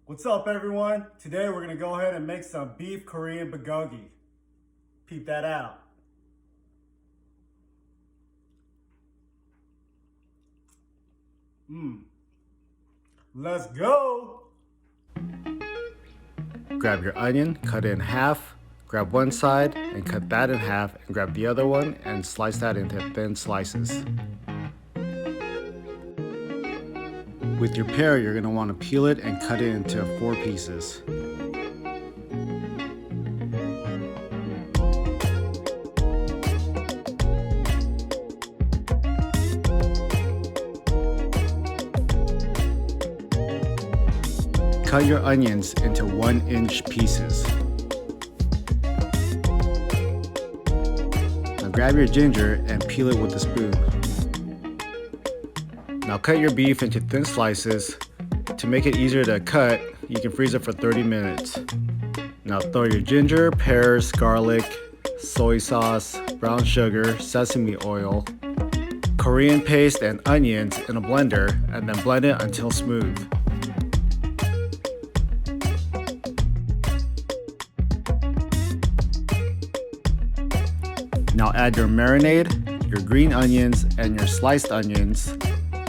What's up, everyone? Today we're gonna go ahead and make some beef Korean bulgogi. Peep that out. Let's go. Grab your onion, cut it in half, grab one side and cut that in half, and grab the other one and slice that into thin slices. With your pear, you're going to want to peel it and cut it into 4 pieces. Cut your onions into 1-inch pieces. Now grab your ginger and peel it with a spoon. Now cut your beef into thin slices. To make it easier to cut, you can freeze it for 30 minutes. Now throw your ginger, pears, garlic, soy sauce, brown sugar, sesame oil, Korean paste, and onions in a blender, and then blend it until smooth. Now add your marinade, your green onions, and your sliced onions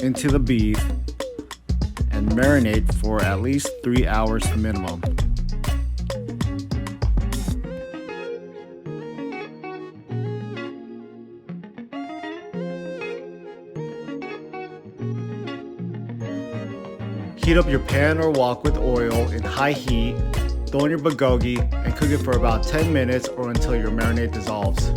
into the beef and marinate for at least 3 hours minimum. Heat up your pan or wok with oil in high heat, throw in your bulgogi, and cook it for about 10 minutes or until your marinade dissolves.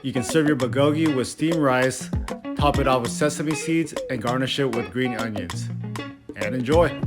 You can serve your bulgogi with steamed rice, top it off with sesame seeds, and garnish it with green onions. And enjoy!